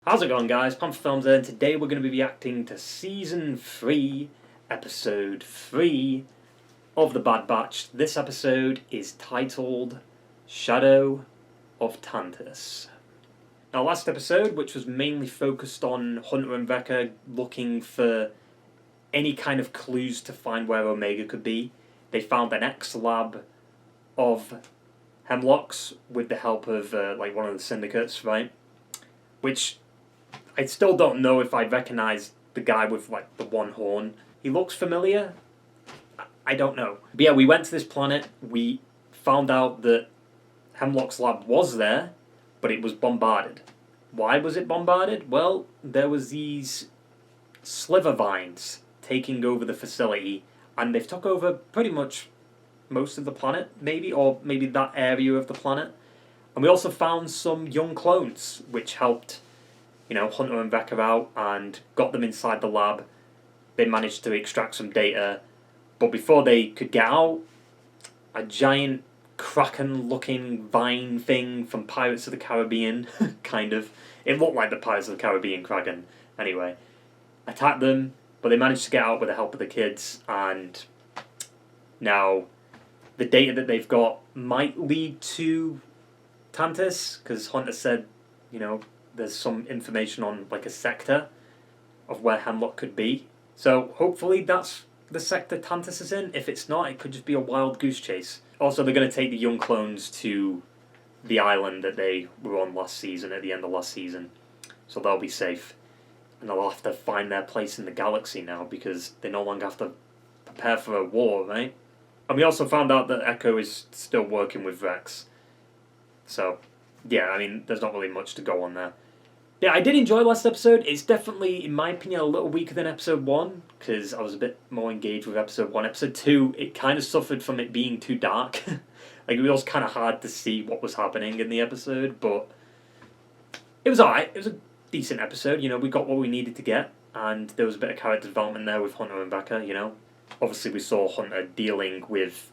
How's it going, guys? Panther Films here, and today we're going to be reacting to Season 3, Episode 3 of The Bad Batch. This episode is titled Shadow of Tantiss. Now, last episode, which was mainly focused on Hunter and Vecca looking for any kind of clues to find where Omega could be, they found an X-Lab of Hemlocks with the help of one of the syndicates, right? Which I still don't know if I'd recognise the guy with the one horn. He looks familiar. I don't know. But yeah, we went to this planet. We found out that Hemlock's lab was there, but it was bombarded. Why was it bombarded? Well, there was these sliver vines taking over the facility, and they've took over pretty much most of the planet, maybe, or maybe that area of the planet. And we also found some young clones, which helped, Hunter and Vecca out and got them inside the lab. They managed to extract some data, but before they could get out, a giant kraken-looking vine thing from Pirates of the Caribbean, kind of. It looked like the Pirates of the Caribbean kraken, anyway. Attacked them, but they managed to get out with the help of the kids, and now the data that they've got might lead to Tantiss, because Hunter said, there's some information on a sector of where Hemlock could be. So hopefully that's the sector Tantiss is in. If it's not, it could just be a wild goose chase. Also, they're going to take the young clones to the island that they were on last season, at the end of last season. So they'll be safe. And they'll have to find their place in the galaxy now, because they no longer have to prepare for a war, right? And we also found out that Echo is still working with Rex. So, yeah, there's not really much to go on there. Yeah, I did enjoy last episode. It's definitely, in my opinion, a little weaker than episode 1, because I was a bit more engaged with episode 1. Episode 2, it kind of suffered from it being too dark. It was kind of hard to see what was happening in the episode, but it was alright. It was a decent episode. We got what we needed to get, and there was a bit of character development there with Hunter and Vecca, Obviously, we saw Hunter dealing with,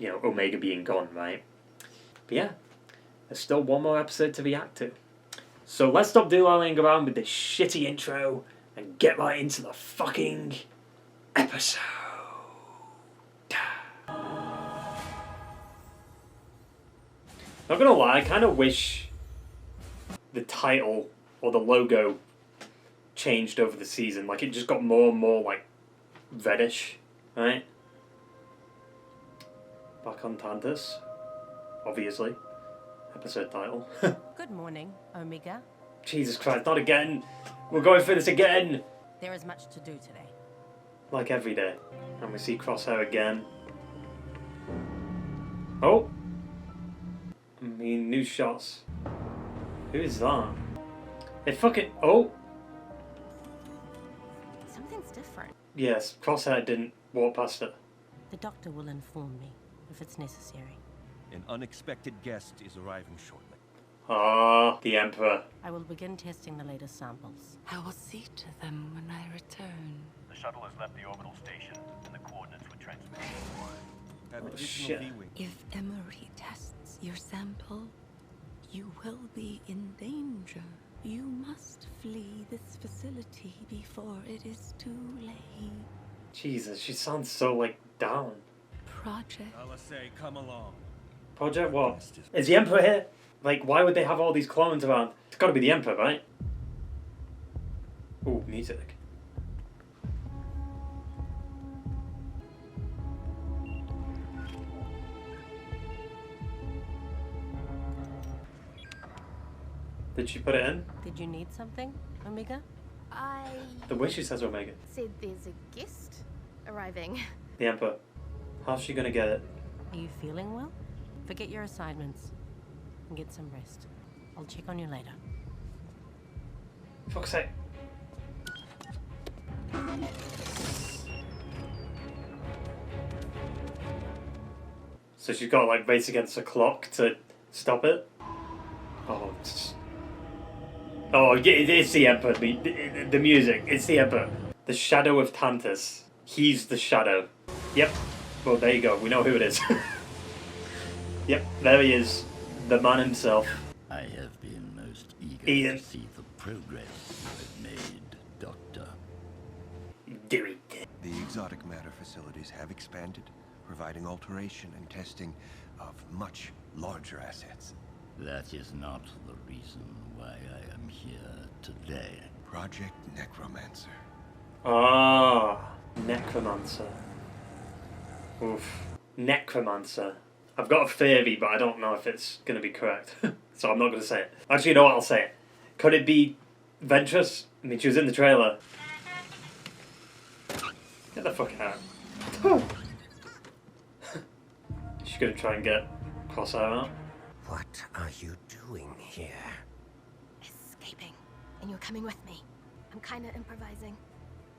Omega being gone, right? But yeah, there's still one more episode to react to. So let's stop dilly-dallying around with this shitty intro and get right into the fucking episode. Not gonna lie, I kind of wish the title or the logo changed over the season. It just got more and more, reddish, right? Back on Tantiss, obviously. Episode title. Good morning, Omega. Jesus Christ, not again! We're going through this again! There is much to do today. Like every day. And we see Crosshair again. Oh! New shots. Who is that? It fucking... Oh! Something's different. Yes, Crosshair didn't walk past it. The doctor will inform me if it's necessary. An unexpected guest is arriving shortly. Ah, the Emperor. I will begin testing the latest samples. I will see to them when I return. The shuttle has left the orbital station, and the coordinates were transmitted. Have additional shit. viewing. If Emery tests your sample, you will be in danger. You must flee this facility before it is too late. Jesus, she sounds so, down. Project. I'll say, come along. Project what? Is the Emperor here? Why would they have all these clones around? It's gotta be the Emperor, right? Ooh, music. Did she put it in? Did you need something, Omega? The way she says Omega. Said there's a guest arriving. The Emperor. How's she gonna get it? Are you feeling well? Forget your assignments and get some rest. I'll check on you later. Fuck's sake. So she's got to race against the clock to stop it? Oh, it's the Emperor. The music. It's the Emperor. The Shadow of Tantiss. He's the Shadow. Yep. Well, there you go. We know who it is. Yep, there he is. The man himself. I have been most eager Ian. to see the progress you have made, Doctor. Do it. The exotic matter facilities have expanded, providing alteration and testing of much larger assets. That is not the reason why I am here today. Project Necromancer. Ah, Necromancer. Oof. Necromancer. I've got a theory, but I don't know if it's going to be correct. So I'm not going to say it. Actually, you know what? I'll say it. Could it be Ventress? I mean, she was in the trailer. Get the fuck out. She's going to try and get Crosshair out. What are you doing here? Escaping. And you're coming with me. I'm kinda improvising.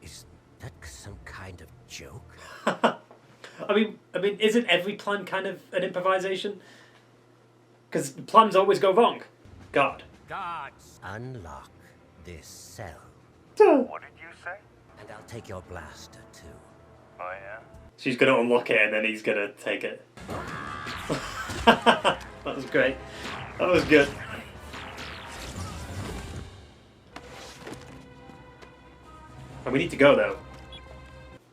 Is that some kind of joke? I mean, isn't every plan kind of an improvisation? Because plans always go wrong. God. Guards! Unlock this cell, What did you say? and I'll take your blaster too. Oh yeah? She's going to unlock it and then he's going to take it. That was great. That was good. And we need to go though.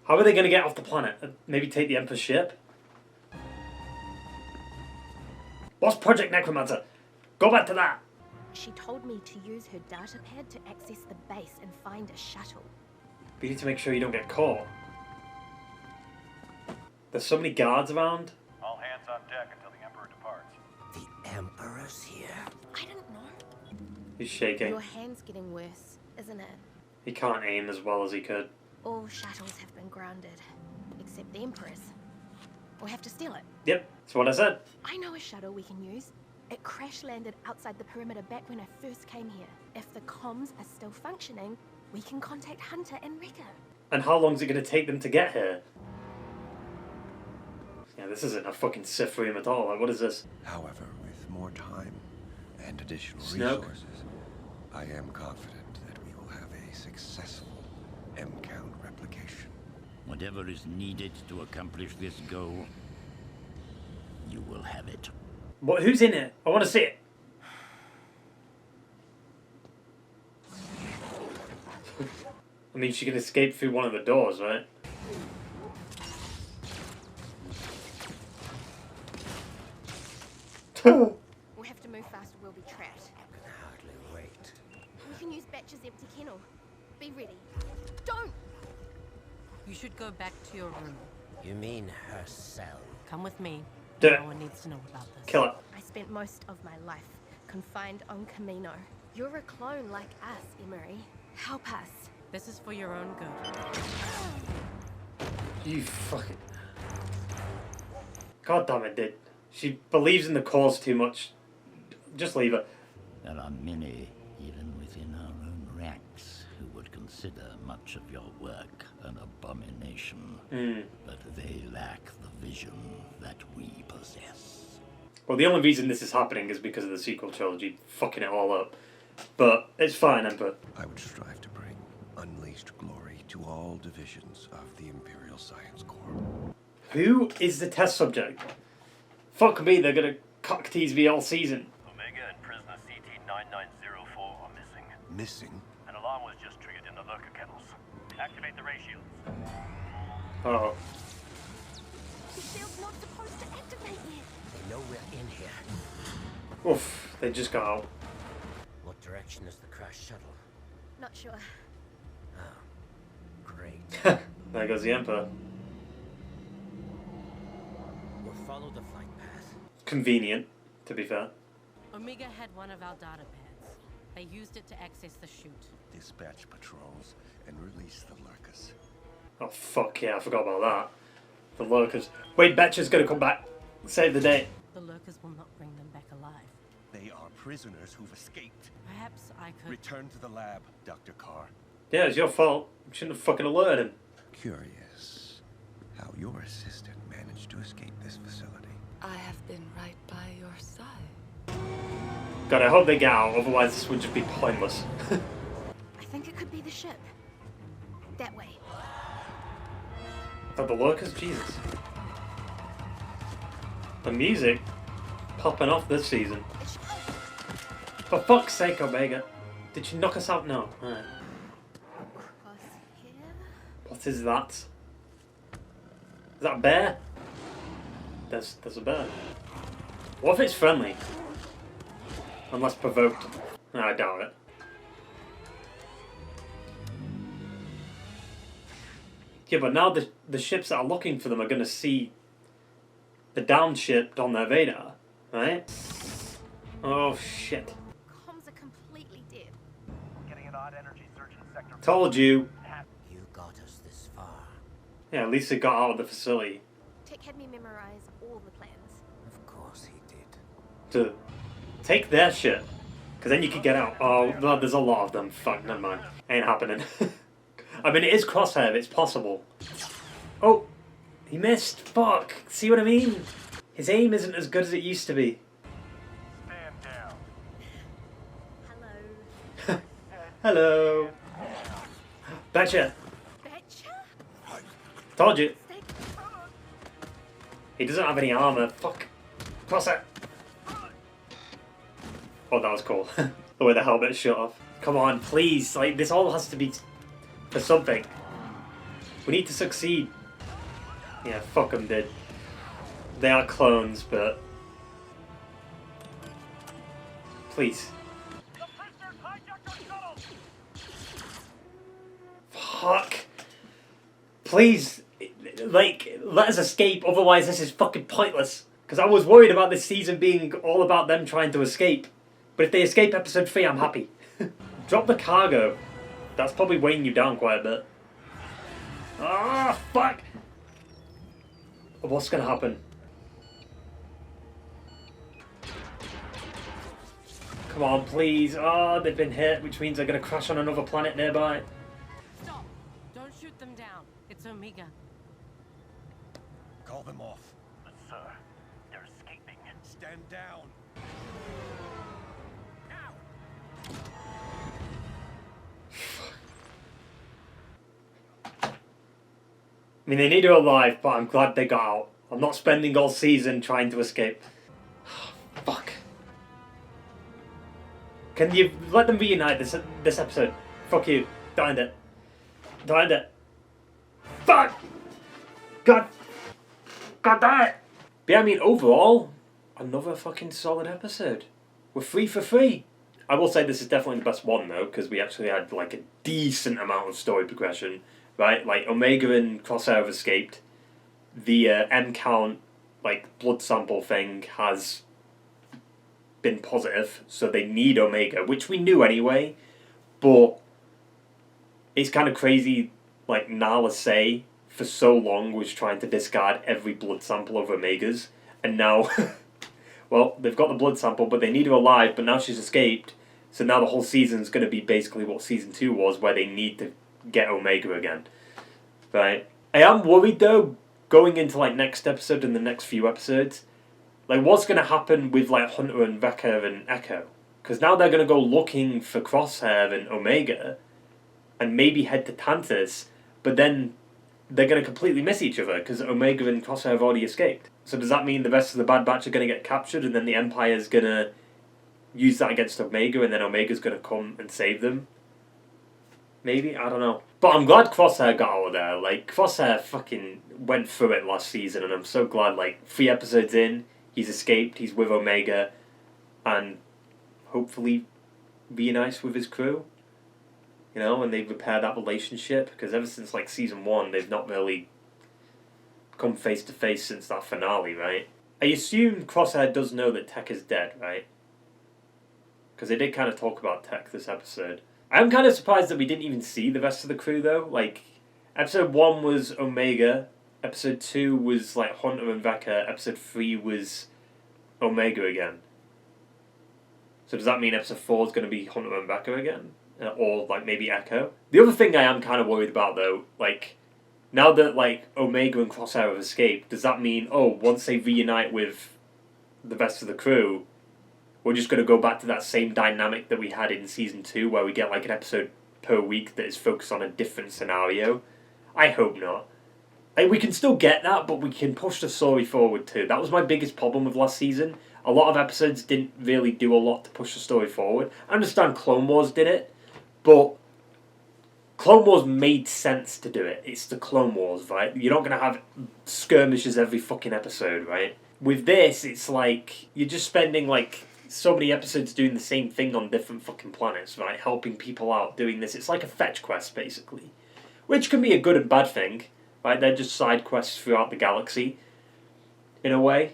How are they going to get off the planet? Maybe take the Emperor's ship? What's Project Necromancer? Go back to that. She told me to use her datapad to access the base and find a shuttle. We need to make sure you don't get caught. There's so many guards around. All hands on deck until the Emperor departs. The Emperor's here. I don't know. He's shaking. Your hand's getting worse, isn't it? He can't aim as well as he could. All shuttles have been grounded, except the Emperor's. We'll have to steal it. Yep, that's what I said. I know a shuttle we can use. It crash landed outside the perimeter back when I first came here. If the comms are still functioning, we can contact Hunter and Wrecker. And how long is it going to take them to get here? Yeah, this isn't a fucking Sith room at all. Like, what is this? However, with more time and additional Snoke. resources, I am confident that we will have a successful M-count replication. Whatever is needed to accomplish this goal, you will have it. What? Who's in it? I want to see it. I mean, she can escape through one of the doors, right? We'll have to move fast or we'll be trapped. I can hardly wait. We can use Batch's empty kennel. Be ready. Don't! You should go back to your room. You mean her cell? Come with me. Do it. No one needs to know about this. Kill it. I spent most of my life confined on Camino. You're a clone like us, Emery. Help us. This is for your own good. You fucking... God damn it, dude. She believes in the cause too much. Just leave her. There are many, even within our own ranks, who would consider much of your work an abomination. But they lack the vision that we possess. Well, the only reason this is happening is because of the sequel trilogy fucking it all up. But it's fine, Emperor. I would strive to bring unleashed glory to all divisions of the Imperial Science Corps. Who is the test subject? Fuck me, they're gonna cock tease me all season. Omega and prisoner CT-9904 are missing. Missing? An alarm was just triggered in the lurker kennels. Activate the ray shields. Oh. The shield's not supposed to activate yet. They know we're in here. Oof, they just got out. What direction is the crash shuttle? Not sure. Oh, great. There goes the Emperor. We'll follow the flight path. Convenient, to be fair. Omega had one of our data pads. They used it to access the chute. Dispatch patrols and release the lurkers. Oh fuck yeah, I forgot about that. The lurkers. Wait, Betcher's gonna come back. Save the day. The lurkers will not bring them back alive. They are prisoners who've escaped. Perhaps I could... Return to the lab, Dr. Carr. Yeah, it's your fault. You shouldn't have fucking alerted him. Curious how your assistant managed to escape this facility. I have been right by your side. God, I hope they get out, otherwise this would just be pointless. I think it could be the ship. That way. Oh, the lurkers? Jesus. The music popping off this season. It should... For fuck's sake, Omega. Did she knock us out? No. Alright. Crosshair. What is that? Is that a bear? There's a bear. What if it's friendly? Unless provoked. No, I doubt it. Yeah, but now the ships that are looking for them are going to see the downed ship on their radar, right? Oh shit. Comms are completely dead. Getting an odd energy surge in sector. Told you. You got us this far. Yeah, at least it got out of the facility. Tech had me memorize all the plans. Of course he did. To take their ship. Because then you could get out. Oh, no, there's a lot of them. Fuck, never mind. Ain't happening. I mean, it is Crosshair. It's possible. Oh, he missed. Fuck. See what I mean? His aim isn't as good as it used to be. Stand down. Hello. Hello. Betcha. Betcha? Told you. Stay. He doesn't have any armor. Fuck. Crosshair. Oh, that was cool. The way the helmet shut off. Come on, please. Like, this all has to be for something. We need to succeed. Yeah, fuck them, dude. They are clones, but... Please. The prisoners hijacked our shuttle! Fuck. Please. Like, let us escape, otherwise this is fucking pointless. Because I was worried about this season being all about them trying to escape. But if they escape episode 3, I'm happy. Drop the cargo. That's probably weighing you down quite a bit. Ah, fuck! What's gonna happen? Come on, please. Oh, they've been hit, which means they're gonna crash on another planet nearby. Stop! Don't shoot them down. It's Omega. Call them off. But sir, they're escaping. Stand down. I mean, they need her alive, but I'm glad they got out. I'm not spending all season trying to escape. Fuck. Can you let them reunite this episode? Fuck you. Don't end it. Don't end it. Fuck! God damn it! But yeah, I mean, overall, another fucking solid episode. We're 3 for 3. I will say this is definitely the best one, though, because we actually had, like, a decent amount of story progression. Right, like Omega and Crosshair have escaped. The M count, like blood sample thing, has been positive, so they need Omega, which we knew anyway. But it's kind of crazy. Like Nala Say, for so long was trying to discard every blood sample of Omega's, and now, well, they've got the blood sample, but they need her alive. But now she's escaped, so now the whole season's going to be basically what season 2 was, where they need to get Omega again. Right. I am worried though, going into like next episode and the next few episodes, like what's going to happen with like Hunter and Vecca and Echo? Because now they're going to go looking for Crosshair and Omega and maybe head to Tantiss, but then they're going to completely miss each other because Omega and Crosshair have already escaped. So does that mean the rest of the Bad Batch are going to get captured and then the Empire's going to use that against Omega and then Omega's going to come and save them? Maybe? I don't know. But I'm glad Crosshair got out of there. Like, Crosshair fucking went through it last season, and I'm so glad, like, 3 episodes in, he's escaped, he's with Omega, and hopefully reunites with his crew. You know, and they repair that relationship, because ever since, like, season 1, they've not really come face to face since that finale, right? I assume Crosshair does know that Tech is dead, right? Because they did kind of talk about Tech this episode. I'm kind of surprised that we didn't even see the rest of the crew, though. Like, episode 1 was Omega, episode 2 was, like, Hunter and Vecca, episode 3 was Omega again. So does that mean episode 4 is going to be Hunter and Vecca again? Or, like, maybe Echo? The other thing I am kind of worried about, though, like, now that, like, Omega and Crosshair have escaped, does that mean, oh, once they reunite with the rest of the crew, we're just going to go back to that same dynamic that we had in season 2, where we get like an episode per week that is focused on a different scenario? I hope not. Like, we can still get that, but we can push the story forward too. That was my biggest problem with last season. a lot of episodes didn't really do a lot to push the story forward. I understand Clone Wars did it, but Clone Wars made sense to do it. It's the Clone Wars, right? You're not going to have skirmishes every fucking episode, right? With this, it's like, you're just spending, like, so many episodes doing the same thing on different fucking planets, right? Helping people out, doing this. It's like a fetch quest, basically. Which can be a good and bad thing, right? They're just side quests throughout the galaxy, in a way.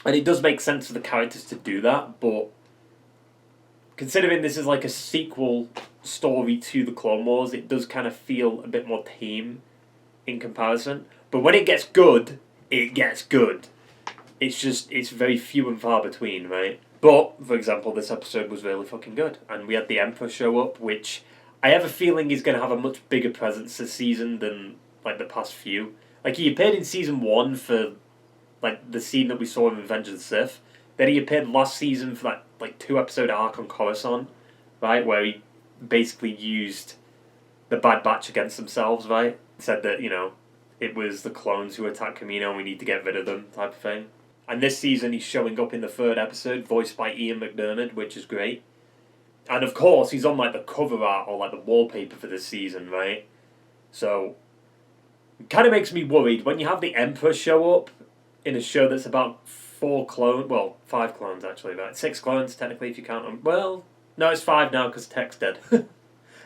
And it does make sense for the characters to do that, but considering this is like a sequel story to the Clone Wars, it does kind of feel a bit more tame in comparison. But when it gets good, it gets good. It's just, it's very few and far between, right? But, for example, this episode was really fucking good. And we had the Emperor show up, which I have a feeling is going to have a much bigger presence this season than, like, the past few. Like, he appeared in Season 1 for, like, the scene that we saw in Revenge of the Sith. Then he appeared last season for that, like, 2-episode arc on Coruscant, right? Where he basically used the Bad Batch against themselves, right? Said that, you know, it was the clones who attacked Kamino and we need to get rid of them, type of thing. And this season he's showing up in the 3rd episode, voiced by Ian McDiarmid, which is great. And of course, he's on, like, the cover art or, like, the wallpaper for this season, right? So, it kind of makes me worried. When you have the Emperor show up in a show that's about 5 clones, actually, right? 6 clones, technically, if you count them. Well, no, it's 5 now, because Tech's dead.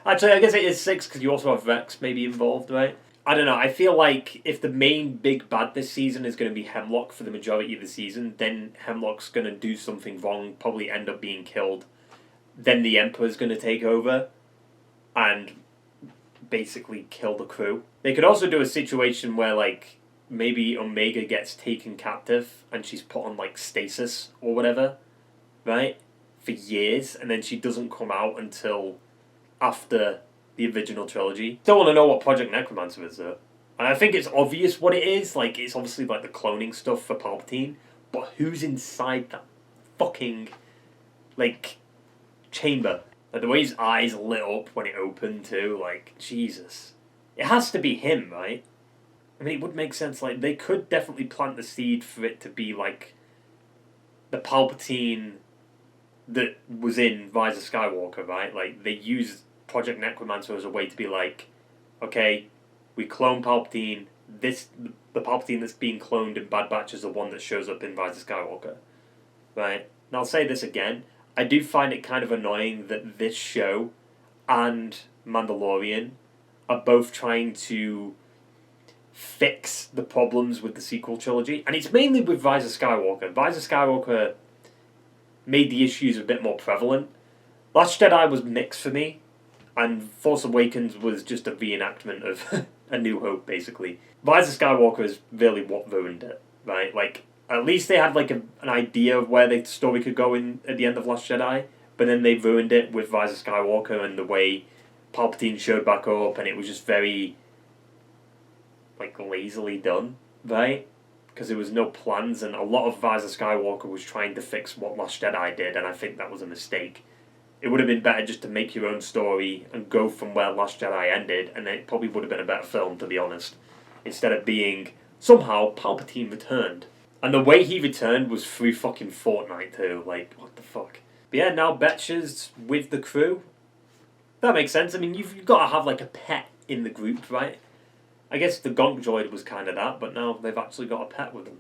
Actually, I guess it is 6, because you also have Rex maybe involved, right? I don't know, I feel like if the main big bad this season is going to be Hemlock for the majority of the season, then Hemlock's going to do something wrong, probably end up being killed. Then the Emperor's going to take over and basically kill the crew. They could also do a situation where, like, maybe Omega gets taken captive and she's put on, like, stasis or whatever, right? For years, and then she doesn't come out until after the original trilogy. Still want to know what Project Necromancer is, though. And I think it's obvious what it is. Like, it's obviously, like, the cloning stuff for Palpatine. But who's inside that fucking, like, chamber? Like, the way his eyes lit up when it opened, too. Like, Jesus. It has to be him, right? I mean, it would make sense. Like, they could definitely plant the seed for it to be, like, the Palpatine that was in Rise of Skywalker, right? Like, they used Project Necromancer as a way to be like, okay, we clone Palpatine, the Palpatine that's being cloned in Bad Batch is the one that shows up in Rise of Skywalker, right? And I'll say this again, I do find it kind of annoying that this show and Mandalorian are both trying to fix the problems with the sequel trilogy, and it's mainly with Rise of Skywalker. Rise of Skywalker made the issues a bit more prevalent. Last Jedi was mixed for me, and Force Awakens was just a reenactment of A New Hope, basically. Rise of Skywalker is really what ruined it, right? Like, at least they had, like, an idea of where the story could go in at the end of Last Jedi, but then they ruined it with Rise of Skywalker and the way Palpatine showed back up, and it was just very, like, lazily done, right? Because there was no plans, and a lot of Rise of Skywalker was trying to fix what Last Jedi did, and I think that was a mistake. It would have been better just to make your own story and go from where Last Jedi ended, and it probably would have been a better film, to be honest. Instead of being, somehow, Palpatine returned. And the way he returned was through fucking Fortnite, too. Like, what the fuck? But yeah, now Betcher's with the crew. That makes sense. I mean, you've got to have, like, a pet in the group, right? I guess the Gonk Droid was kind of that, but now they've actually got a pet with them.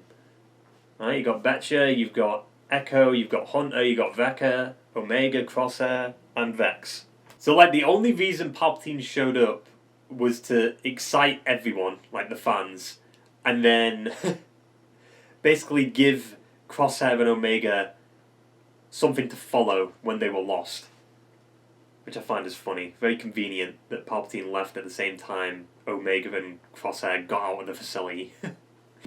Right, you've got Betcher, you've got Echo, you've got Hunter, you've got Wrecker, Omega, Crosshair, and Vex. So, like, the only reason Palpatine showed up was to excite everyone, like the fans, and then basically give Crosshair and Omega something to follow when they were lost. Which I find is funny. Very convenient that Palpatine left at the same time Omega and Crosshair got out of the facility.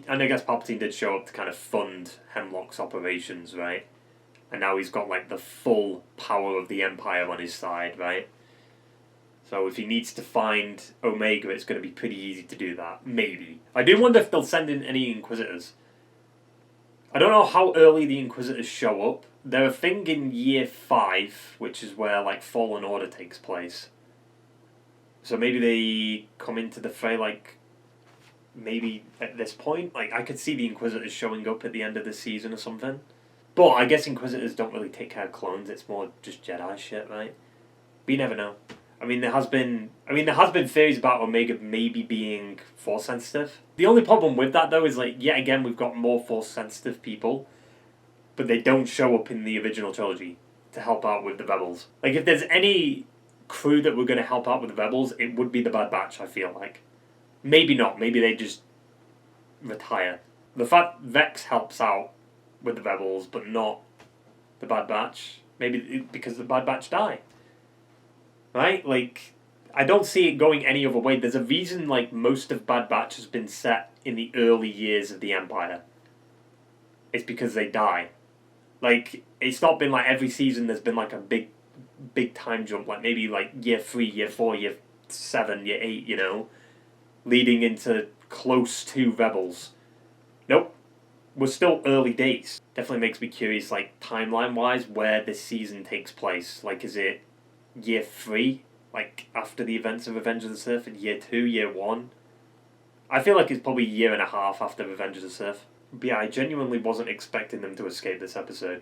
And I guess Palpatine did show up to kind of fund Hemlock's operations, right? And now he's got, like, the full power of the Empire on his side, right? So if he needs to find Omega, it's going to be pretty easy to do that. Maybe. I do wonder if they'll send in any Inquisitors. I don't know how early the Inquisitors show up. They're a thing in Year 5, which is where, like, Fallen Order takes place. So maybe they come into the fray, like, maybe at this point. Like, I could see the Inquisitors showing up at the end of this season or something. But I guess Inquisitors don't really take care of clones. It's more just Jedi shit, right? But you never know. I mean, there has been theories about Omega maybe being Force sensitive. The only problem with that, though, is, like, yet again, we've got more Force sensitive people, but they don't show up in the original trilogy to help out with the Rebels. Like, if there's any crew that were going to help out with the Rebels, it would be the Bad Batch, I feel like. Maybe not. Maybe they just retire. The fact Vex helps out with the Rebels, but not the Bad Batch, maybe because the Bad Batch die. Right? Like, I don't see it going any other way. There's a reason, like, most of Bad Batch has been set in the early years of the Empire. It's because they die. Like, it's not been like every season there's been like a big time jump, like maybe like year 3, year 4, year 7, year 8, you know, leading into close to Rebels. Nope. We're still early days. Definitely makes me curious, like, timeline-wise, where this season takes place. Like, is it year 3? Like, after the events of Revenge of the Sith? Year 2? Year 1? I feel like it's probably a year and a half after Revenge of the Sith. But yeah, I genuinely wasn't expecting them to escape this episode.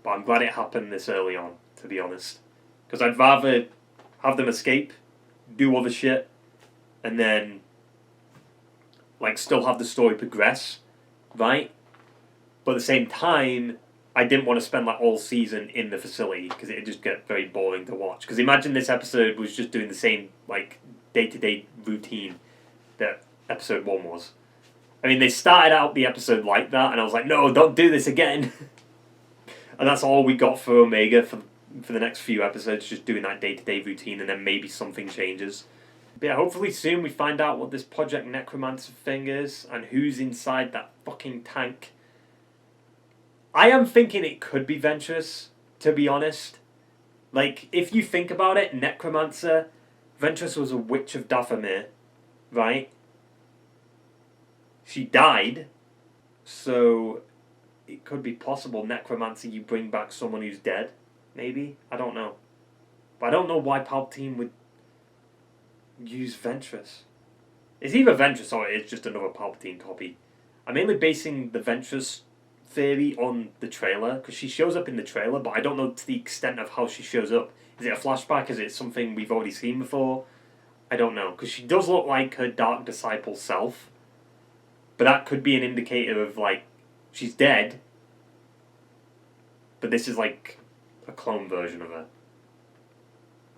But I'm glad it happened this early on, to be honest. Because I'd rather have them escape, do other shit, and then, like, still have the story progress, right? But at the same time, I didn't want to spend, like, all season in the facility, because it'd just get very boring to watch. Because imagine this episode was just doing the same, like, day-to-day routine that episode 1 was. I mean, they started out the episode like that, and I was like, no, don't do this again. And that's all we got for Omega for the next few episodes, just doing that day-to-day routine, and then maybe something changes. But yeah, hopefully soon we find out what this Project Necromancer thing is, and who's inside that fucking tank. I am thinking it could be Ventress, to be honest. Like, if you think about it, Necromancer, Ventress was a witch of Dathomir, right? She died, so it could be possible Necromancer, you bring back someone who's dead, maybe? I don't know. But I don't know why Palpatine would use Ventress. It's either Ventress or it's just another Palpatine copy. I'm mainly basing the Ventress theory on the trailer, because she shows up in the trailer, but I don't know to the extent of how she shows up. Is it a flashback? Is it something we've already seen before? I don't know, because she does look like her Dark Disciple self. But that could be an indicator of, like, she's dead, but this is, like, a clone version of her.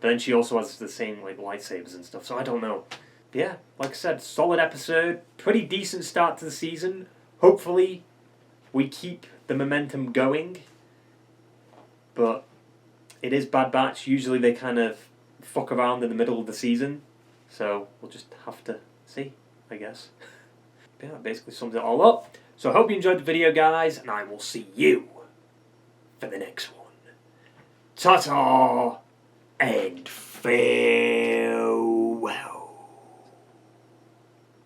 But then she also has the same, like, lightsabers and stuff, so I don't know. But yeah, like I said, solid episode, pretty decent start to the season. Hopefully, we keep the momentum going. But it is Bad Batch. Usually they kind of fuck around in the middle of the season. So we'll just have to see, I guess. Yeah, that basically sums it all up. So I hope you enjoyed the video, guys, and I will see you for the next one. Ta-ta and farewell.